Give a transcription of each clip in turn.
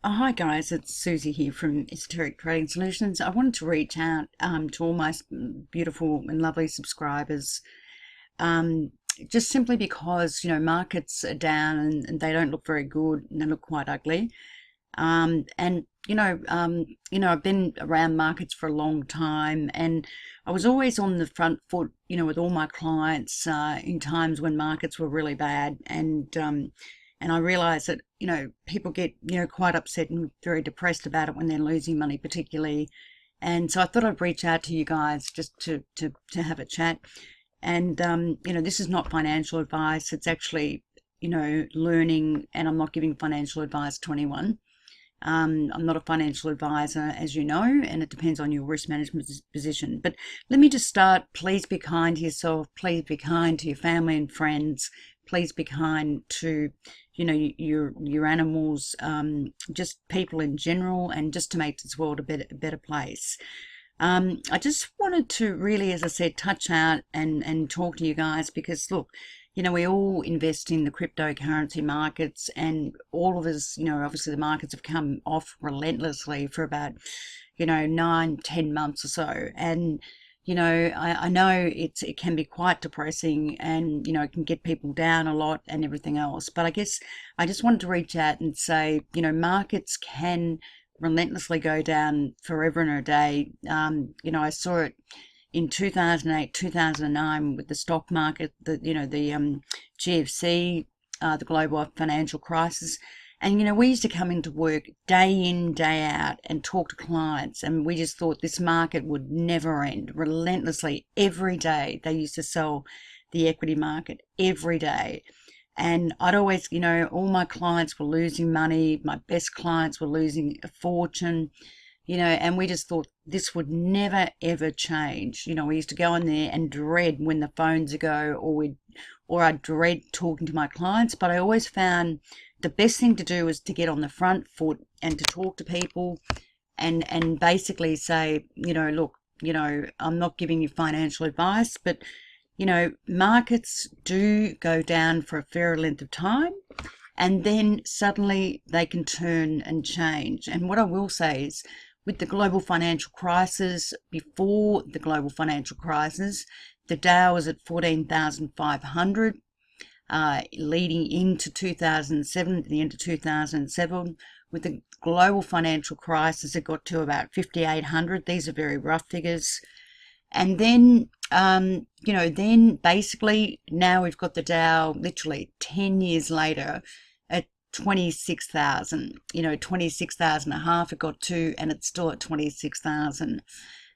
Hi guys, it's Susie here from Esoteric Trading Solutions. I wanted to reach out to all my beautiful and lovely subscribers, just simply because markets are down and they don't look very good and they look quite ugly. And I've been around markets for a long time, and I was always on the front foot, with all my clients in times when markets were really bad, and I realize that people get quite upset and very depressed about it when they're losing money, particularly. And so I thought I'd reach out to you guys just to have a chat. And this is not financial advice. It's actually learning, and I'm not giving financial advice to anyone. I'm not a financial advisor, as you know, and it depends on your risk management position. But let me just start. Please be kind to yourself. Please be kind to your family and friends. Please be kind to, your animals, just people in general, and just to make this world a better place. I just wanted to really, as I said, touch out and talk to you guys because, look, we all invest in the cryptocurrency markets, and all of us, obviously the markets have come off relentlessly for about, 9-10 months or so. And, I know it can be quite depressing, and, it can get people down a lot and everything else. But I guess I just wanted to reach out and say, markets can relentlessly go down forever and a day. I saw it in 2008, 2009 with the stock market, the GFC, the global financial crisis. And, we used to come into work day in, day out and talk to clients. And we just thought this market would never end. Relentlessly, every day, they used to sell the equity market every day. And I'd always, all my clients were losing money. My best clients were losing a fortune. And we just thought this would never, ever change. We used to go in there and dread when the phones would go, or I'd dread talking to my clients. But I always found the best thing to do is to get on the front foot and to talk to people and basically say, look, I'm not giving you financial advice, but, markets do go down for a fair length of time. And then suddenly they can turn and change. And what I will say is, with the global financial crisis, before the global financial crisis, the Dow was at 14,500, leading into 2007, at the end of 2007. With the global financial crisis, it got to about 5,800. These are very rough figures. And then, then basically now we've got the Dow literally 10 years later at 26,000, 26,000 and a half it got to, and it's still at 26,000.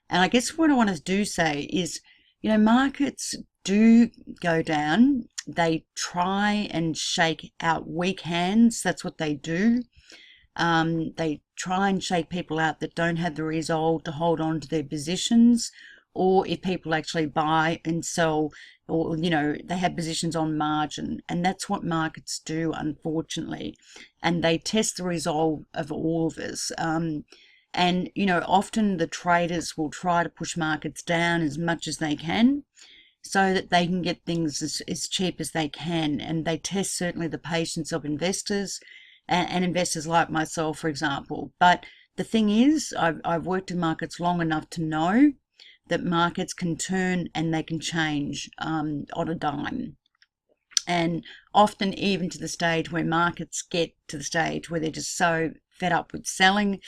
And I guess what I want to do say is, markets do go down. They try and shake out weak hands. That's what they do. They try and shake people out that don't have the resolve to hold on to their positions, or if people actually buy and sell, or they have positions on margin. And that's what markets do, unfortunately. And they test the resolve of all of us. And often the traders will try to push markets down as much as they can so that they can get things as cheap as they can. And they test certainly the patience of investors and investors like myself, for example. But the thing is, I've worked in markets long enough to know that markets can turn and they can change on a dime. And often even to the stage where markets get to the stage where they're just so fed up with selling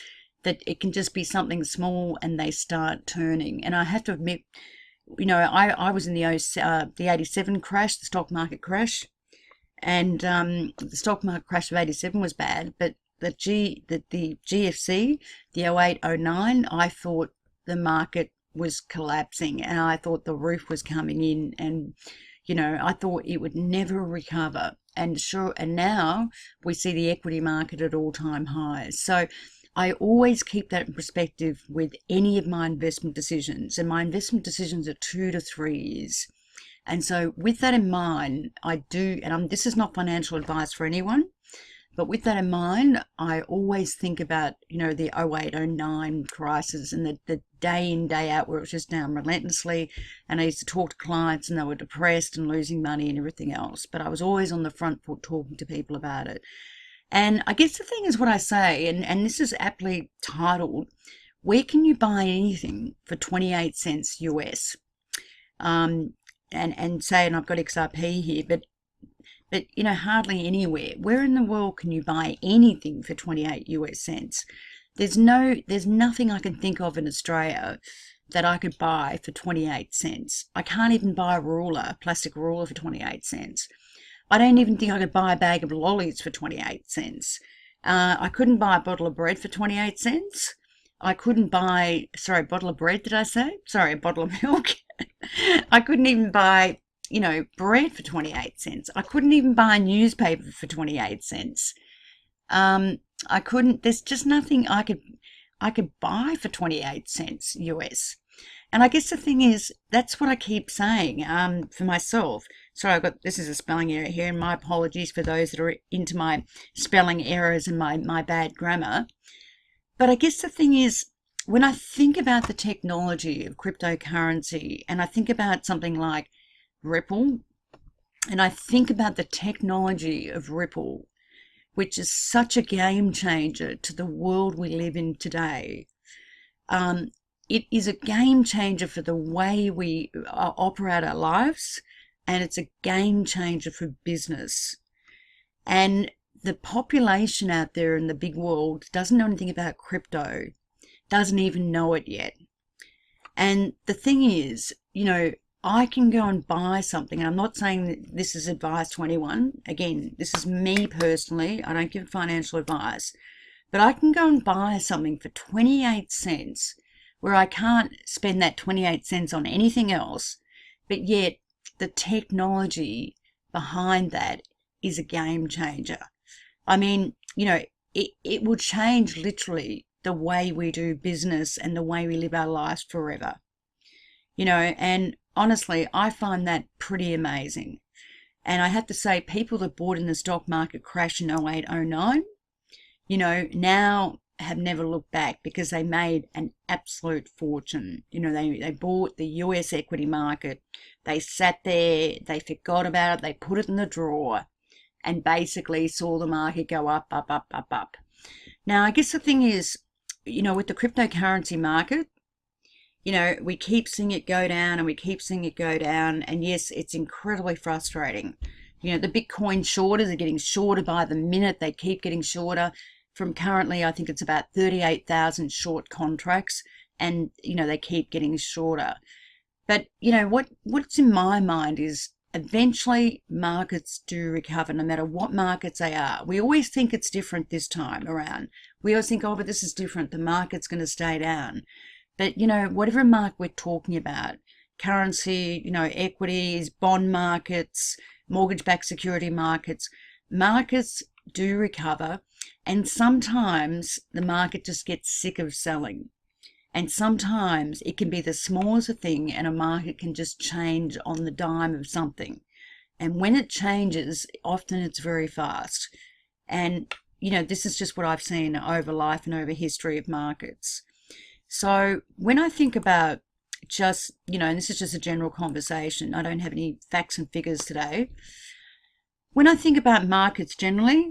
that it can just be something small and they start turning. And I have to admit, I was in the 87 crash, the stock market crash. And the stock market crash of 87 was bad, but the GFC, the 08-09, I thought the market was collapsing, and I thought the roof was coming in, and I thought it would never recover. And now we see the equity market at all-time highs. So I always keep that in perspective with any of my investment decisions, and my investment decisions are 2 to 3 years. And so with that in mind, I do, and this is not financial advice for anyone, but with that in mind, I always think about, the 08-09 crisis and the day in, day out where it was just down relentlessly. And I used to talk to clients and they were depressed and losing money and everything else. But I was always on the front foot talking to people about it. And I guess the thing is what I say, and this is aptly titled, Where Can You Buy Anything for 28 cents US? And say, and I've got XRP here, but hardly anywhere. Where in the world can you buy anything for 28 US cents? There's nothing I can think of in Australia that I could buy for 28 cents. I can't even buy a plastic ruler for 28 cents. I don't even think I could buy a bag of lollies for 28 cents. I couldn't buy a bottle of bread for 28 cents. I couldn't buy, sorry, a bottle of bread, did I say? Sorry, a bottle of milk. I couldn't even buy, bread for 28 cents. I couldn't even buy a newspaper for 28 cents. I couldn't, there's just nothing I could buy for 28 cents US. And I guess the thing is, that's what I keep saying for myself. Sorry, this is a spelling error here, and my apologies for those that are into my spelling errors and my bad grammar. But I guess the thing is, when I think about the technology of cryptocurrency, and I think about something like Ripple, and I think about the technology of Ripple, which is such a game changer to the world we live in today. It is a game changer for the way we operate our lives, and it's a game changer for business. And the population out there in the big world doesn't know anything about crypto, doesn't even know it yet. And the thing is, I can go and buy something, and I'm not saying that this is advice to anyone. Again, this is me personally. I don't give financial advice. But I can go and buy something for 28 cents where I can't spend that 28 cents on anything else, but yet the technology behind that is a game changer. I mean, it will change literally the way we do business and the way we live our lives forever. And honestly, I find that pretty amazing. And I have to say, people that bought in the stock market crash in 08, 09, now have never looked back because they made an absolute fortune. They bought the US equity market. They sat there, they forgot about it, they put it in the drawer and basically saw the market go up, up, up, up, up. Now, I guess the thing is, with the cryptocurrency market, we keep seeing it go down and we keep seeing it go down. And yes, it's incredibly frustrating. The Bitcoin shorters are getting shorter by the minute. They keep getting shorter. From currently, I think it's about 38,000 short contracts, and they keep getting shorter. But what's in my mind is eventually markets do recover, no matter what markets they are. We always think it's different this time around. We always think, oh, but this is different. The market's going to stay down. But whatever market we're talking about, currency, equities, bond markets, mortgage-backed security markets do recover. And sometimes the market just gets sick of selling. And sometimes it can be the smallest thing and a market can just change on the dime of something. And when it changes, often it's very fast. And, this is just what I've seen over life and over history of markets. So when I think about just, and this is just a general conversation, I don't have any facts and figures today. When I think about markets generally,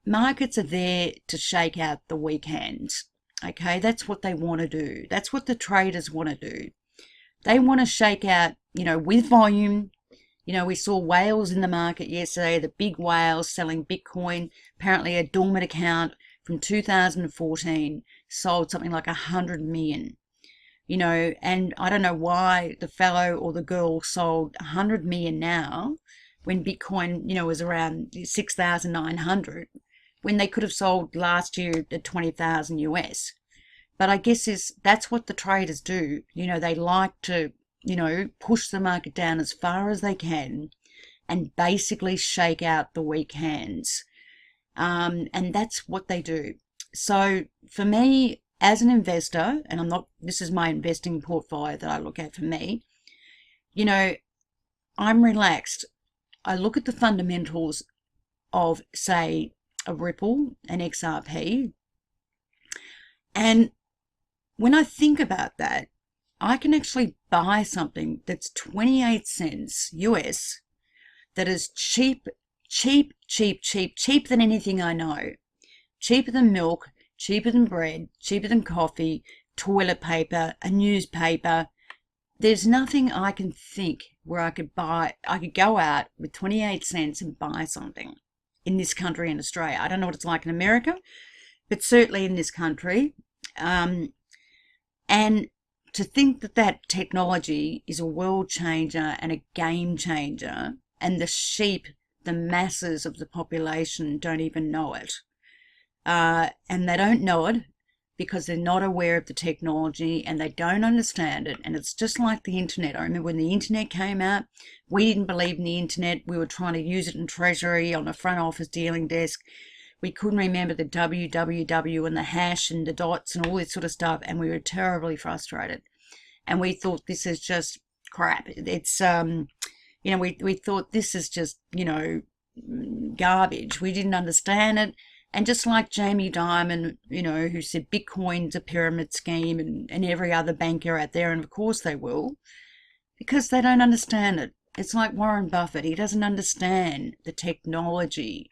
markets are there to shake out the weak hands. Okay, that's what they want to do. That's what the traders want to do. They want to shake out, with volume. We saw whales in the market yesterday, the big whales selling Bitcoin. Apparently a dormant account from 2014 sold something like 100 million. And I don't know why the fellow or the girl sold 100 million now when Bitcoin, was around 6,900, when they could have sold last year at 20,000 US. But I guess that's what the traders do. They like to, push the market down as far as they can and basically shake out the weak hands. And that's what they do. So for me, as an investor, and this is my investing portfolio that I look at for me, I'm relaxed. I look at the fundamentals of, say, a Ripple, an XRP, and when I think about that, I can actually buy something that's 28 cents US that is cheap cheap, cheap, cheap, cheaper than anything I know. Cheaper than milk, cheaper than bread, cheaper than coffee, toilet paper, a newspaper. There's nothing I can think where I could go out with 28 cents and buy something in this country in Australia. I don't know what it's like in America, but certainly in this country. And to think that that technology is a world changer and a game changer, and the sheep, the masses of the population don't even know it. And they don't know it because they're not aware of the technology and they don't understand it. And it's just like the internet. I remember when the internet came out, we didn't believe in the internet. We were trying to use it in Treasury on a front office dealing desk. We couldn't remember the www and the hash and the dots and all this sort of stuff, and we were terribly frustrated. And we thought this is just crap. It's we thought this is just garbage. We didn't understand it. And just like Jamie Dimon, who said Bitcoin's a pyramid scheme, and every other banker out there, and of course they will, because they don't understand it. It's like Warren Buffett. He doesn't understand the technology.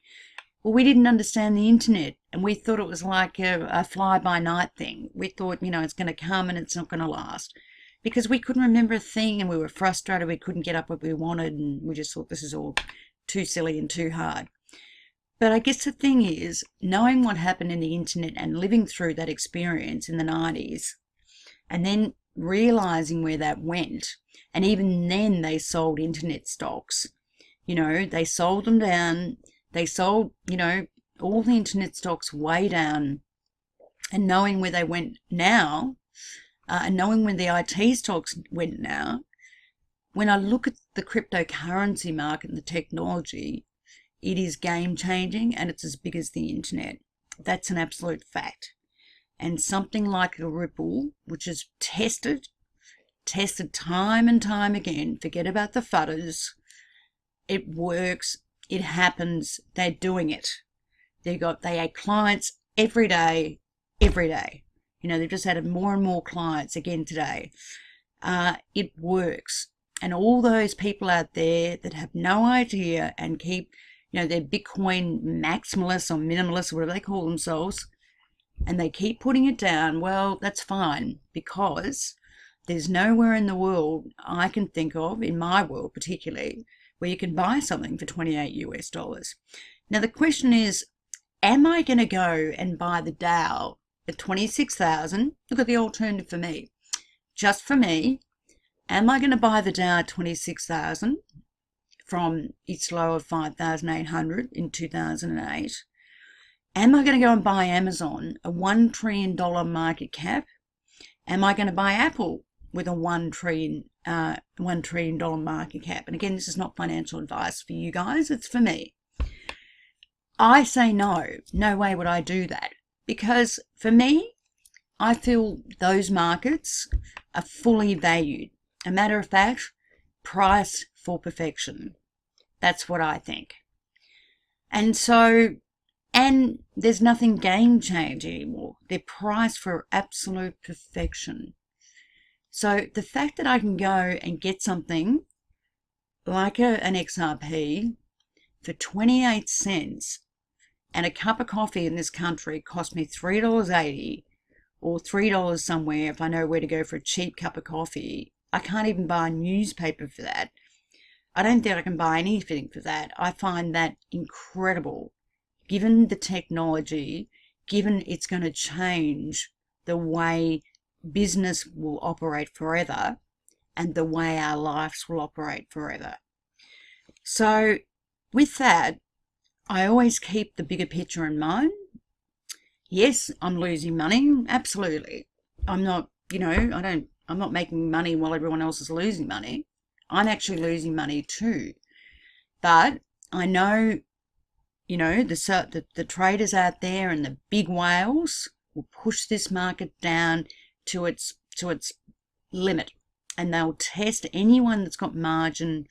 Well, we didn't understand the internet, and we thought it was like a fly-by-night thing. We thought, it's going to come and it's not going to last, because we couldn't remember a thing, and we were frustrated. We couldn't get up what we wanted, and we just thought this is all too silly and too hard. But I guess the thing is, knowing what happened in the internet and living through that experience in the 90s, and then realizing where that went, and even then they sold internet stocks. They sold them down. They sold, all the internet stocks way down, and knowing where they went now, and knowing where the IT stocks went now, when I look at the cryptocurrency market and the technology, it is game changing and it's as big as the internet. That's an absolute fact. And something like a Ripple, which is tested time and time again, forget about the fudders, it works. It happens. They're doing it. They had clients every day. They've just added more and more clients again today. It works. And all those people out there that have no idea and keep, they're Bitcoin maximalists or minimalists or whatever they call themselves, and they keep putting it down, well, that's fine, because there's nowhere in the world I can think of, in my world particularly, where you can buy something for 28 US dollars. Now the question is, am I going to go and buy the Dow at 26,000? Look at the alternative for me. Just for me, am I going to buy the Dow at 26,000 from its low of 5,800 in 2008? Am I going to go and buy Amazon, a $1 trillion market cap? Am I going to buy Apple with a $1 trillion market cap? And again, this is not financial advice for you guys, it's for me. I say no way would I do that, because for me, I feel those markets are fully valued. A matter of fact, priced for perfection. That's what I think. And there's nothing game changing anymore. They're priced for absolute perfection. So the fact that I can go and get something like an XRP for 28 cents, and a cup of coffee in this country cost me $3.80 or $3 somewhere if I know where to go for a cheap cup of coffee. I can't even buy a newspaper for that. I don't think I can buy anything for that. I find that incredible, given the technology, given it's going to change the way business will operate forever and the way our lives will operate forever. So with that, I always keep the bigger picture in mind. Yes, I'm losing money. Absolutely. I'm not, I'm not making money while everyone else is losing money. I'm actually losing money too. But I know, the traders out there and the big whales will push this market down to its limit, and they'll test anyone that's got margin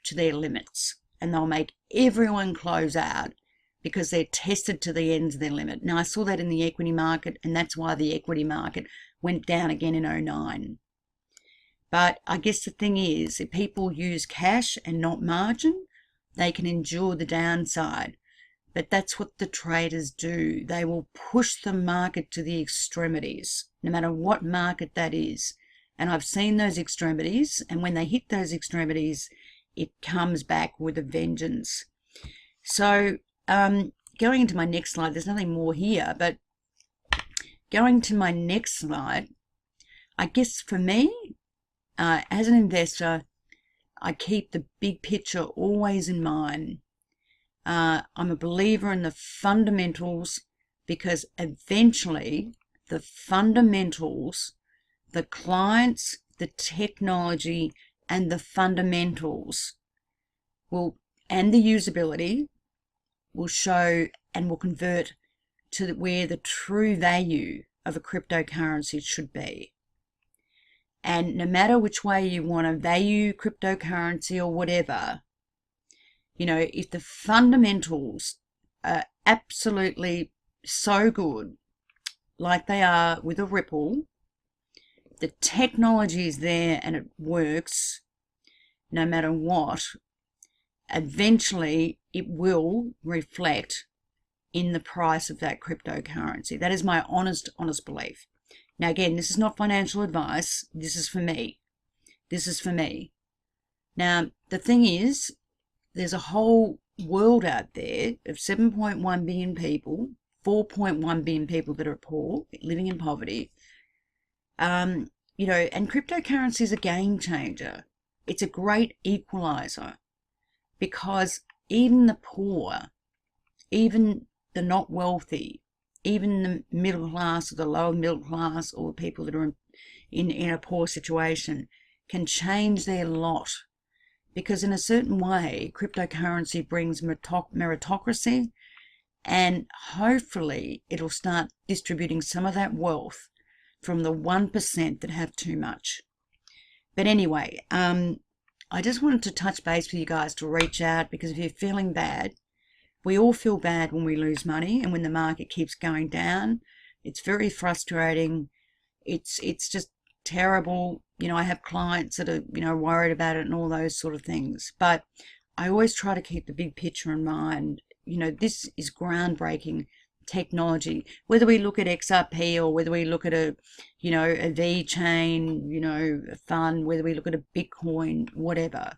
to their limits, and they'll make everyone close out because they're tested to the ends of their limit. Now, I saw that in the equity market, and that's why the equity market went down again in 2009. But I guess the thing is, if people use cash and not margin, they can endure the downside. But that's what the traders do. They will push the market to the extremities, no matter what market that is. And I've seen those extremities, and when they hit those extremities, it comes back with a vengeance. So going into my next slide, there's nothing more here, but going to my next slide, I guess for me, as an investor, I keep the big picture always in mind. I'm a believer in the fundamentals, because eventually the fundamentals, the clients, the technology, and the fundamentals will, and the usability will show and will convert to where the true value of a cryptocurrency should be. And no matter which way you want to value cryptocurrency or whatever, you know, if the fundamentals are absolutely so good, like they are with a Ripple, the technology is there and it works no matter what, eventually it will reflect in the price of that cryptocurrency. That is my honest belief. Now, again, this is not financial advice. This is for me. This is for me. Now, the thing is, there's a whole world out there of 7.1 billion people, 4.1 billion people that are poor, living in poverty. You know, and cryptocurrency is a game changer. It's a great equalizer, because even the poor, even the not wealthy, even the middle class or the lower middle class, or people that are in a poor situation, can change their lot. Because in a certain way, cryptocurrency brings meritocracy, and hopefully it'll start distributing some of that wealth from the 1% that have too much. But anyway, I just wanted to touch base with you guys to reach out, because if you're feeling bad, we all feel bad when we lose money and when the market keeps going down. It's very frustrating. It's just terrible. You know, I have clients that are, you know, worried about it and all those sort of things. But I always try to keep the big picture in mind. You know, this is groundbreaking technology. Whether we look at XRP or whether we look at a, you know, a V chain, you know, a fund, whether we look at a Bitcoin, whatever,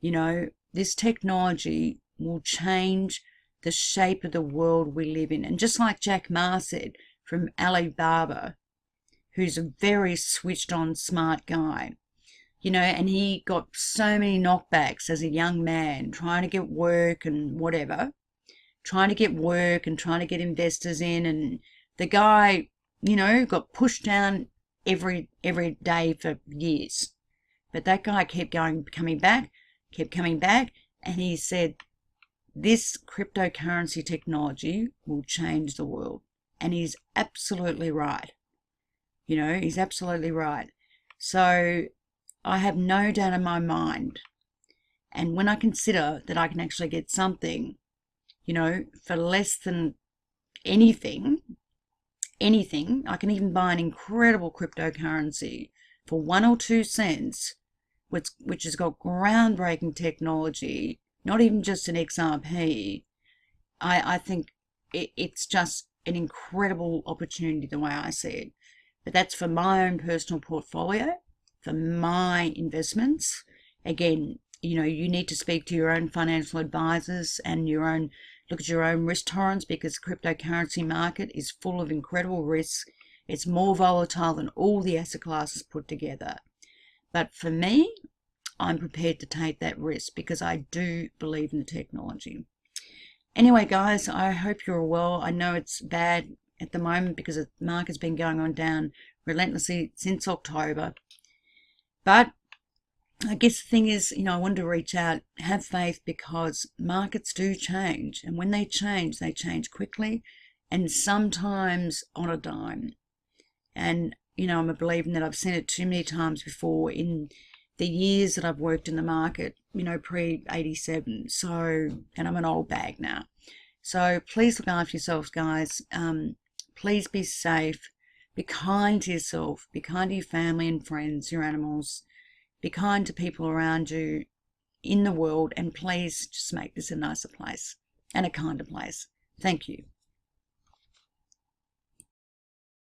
you know, this technology will change the shape of the world we live in. And just like Jack Ma said from Alibaba, who's a very switched on smart guy, you know, and he got so many knockbacks as a young man trying to get work and whatever, trying to get work and trying to get investors in, and the guy, you know, got pushed down every day for years. But that guy kept coming back, and he said, this cryptocurrency technology will change the world. And he's absolutely right. You know, he's absolutely right. So I have no doubt in my mind. And when I consider that I can actually get something, you know, for less than anything, I can even buy an incredible cryptocurrency for 1 or 2 cents, which has got groundbreaking technology, not even just an XRP. I think it's just an incredible opportunity the way I see it. But that's for my own personal portfolio, for my investments. Again, you know, you need to speak to your own financial advisors and look at your own risk tolerance, because the cryptocurrency market is full of incredible risks. It's more volatile than all the asset classes put together. But for me, I'm prepared to take that risk because I do believe in the technology. Anyway, guys, I hope you're well. I know it's bad at the moment because the market's been going on down relentlessly since October. But I guess the thing is, you know, I wanted to reach out, have faith, because markets do change. And when they change quickly, and sometimes on a dime. And, you know, I'm a believer that I've seen it too many times before in the years that I've worked in the market, you know, pre-87. So, and I'm an old bag now. So please look after yourselves, guys. Please be safe. Be kind to yourself. Be kind to your family and friends, your animals. Be kind to people around you. in the world, and please just make this a nicer place and a kinder place. Thank you.